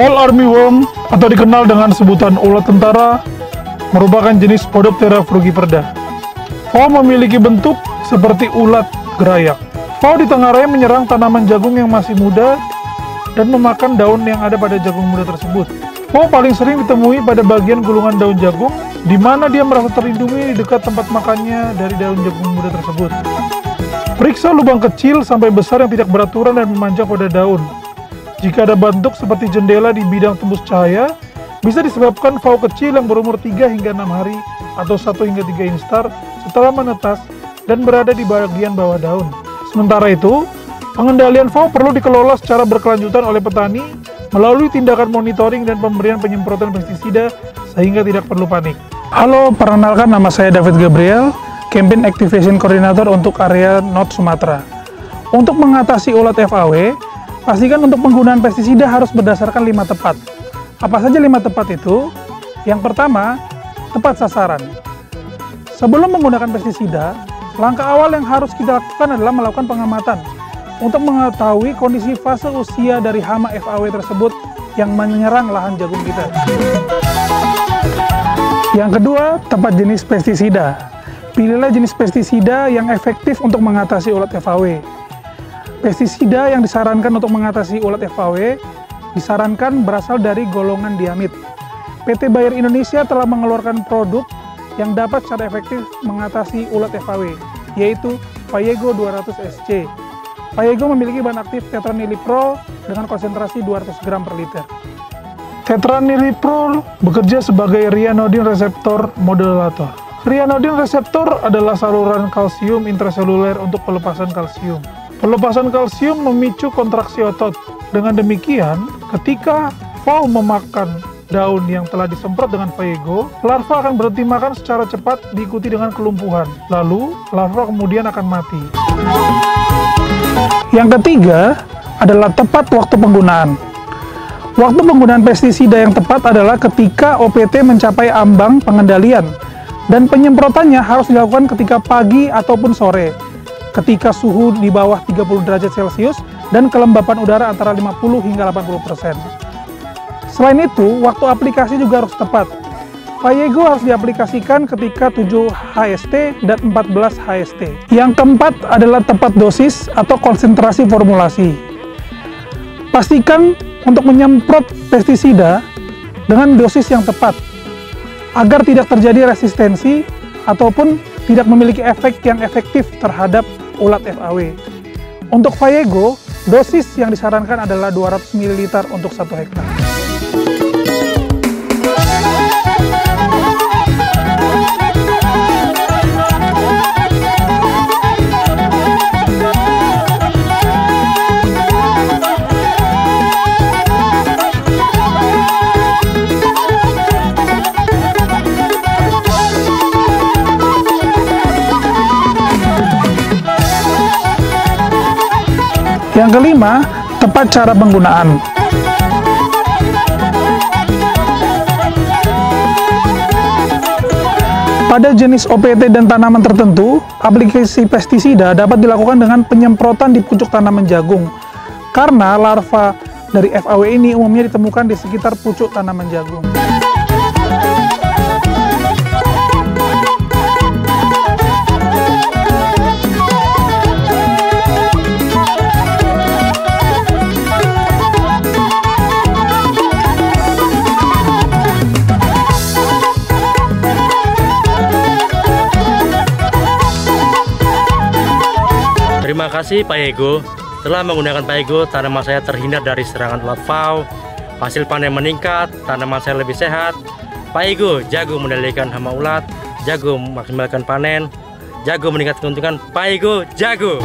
Fall armyworm atau dikenal dengan sebutan ulat tentara merupakan jenis Podoptera frugiperda. Fall memiliki bentuk seperti ulat gerayak. Fall ditengarai menyerang tanaman jagung yang masih muda dan memakan daun yang ada pada jagung muda tersebut. Fall paling sering ditemui pada bagian gulungan daun jagung, di mana dia merasa terlindungi di dekat tempat makannya dari daun jagung muda tersebut. Periksa lubang kecil sampai besar yang tidak beraturan dan memanjang pada daun. Jika ada bentuk seperti jendela di bidang tembus cahaya, bisa disebabkan fall kecil yang berumur 3 hingga 6 hari atau 1 hingga 3 instar setelah menetas dan berada di bagian bawah daun. Sementara itu, pengendalian fall perlu dikelola secara berkelanjutan oleh petani melalui tindakan monitoring dan pemberian penyemprotan pestisida sehingga tidak perlu panik. Halo, perkenalkan nama saya David Gabriel, Campaign Activation Coordinator untuk area North Sumatera. Untuk mengatasi ulat FAW, pastikan untuk penggunaan pestisida harus berdasarkan 5 tepat. Apa saja 5 tepat itu? Yang pertama, tepat sasaran. Sebelum menggunakan pestisida, langkah awal yang harus kita lakukan adalah melakukan pengamatan untuk mengetahui kondisi fase usia dari hama FAW tersebut yang menyerang lahan jagung kita. Yang kedua, tepat jenis pestisida. Pilihlah jenis pestisida yang efektif untuk mengatasi ulat FAW. Pestisida yang disarankan untuk mengatasi ulat FAW disarankan berasal dari golongan diamid. PT Bayer Indonesia telah mengeluarkan produk yang dapat secara efektif mengatasi ulat FAW, yaitu Payego 200 SC. Payego memiliki bahan aktif tetraniliprol dengan konsentrasi 200 gram per liter. Tetraniliprol bekerja sebagai ryanodin reseptor modulator. Ryanodin reseptor adalah saluran kalsium intraseluler untuk pelepasan kalsium. Pelepasan kalsium memicu kontraksi otot. Dengan demikian, ketika fall memakan daun yang telah disemprot dengan Payego, larva akan berhenti makan secara cepat diikuti dengan kelumpuhan. Lalu, larva kemudian akan mati. Yang ketiga adalah tepat waktu penggunaan. Waktu penggunaan pestisida yang tepat adalah ketika OPT mencapai ambang pengendalian, dan penyemprotannya harus dilakukan ketika pagi ataupun sore, ketika suhu di bawah 30 derajat Celcius dan kelembapan udara antara 50 hingga 80%. Selain itu, waktu aplikasi juga harus tepat. Payego harus diaplikasikan ketika 7 HST dan 14 HST. Yang keempat adalah tepat dosis atau konsentrasi formulasi. Pastikan untuk menyemprot pestisida dengan dosis yang tepat, agar tidak terjadi resistensi ataupun tidak memiliki efek yang efektif terhadap ulat FAW. Untuk Payego, dosis yang disarankan adalah 200 ml untuk 1 hektar. Yang kelima, tepat cara penggunaan. Pada jenis OPT dan tanaman tertentu, aplikasi pestisida dapat dilakukan dengan penyemprotan di pucuk tanaman jagung, karena larva dari FAW ini umumnya ditemukan di sekitar pucuk tanaman jagung. Terima kasih Payego. Setelah menggunakan Payego, tanaman saya terhindar dari serangan ulat FAW, hasil panen meningkat, tanaman saya lebih sehat. Payego jago mengendalikan hama ulat, jago memaksimalkan panen, jago meningkatkan keuntungan. Payego jago.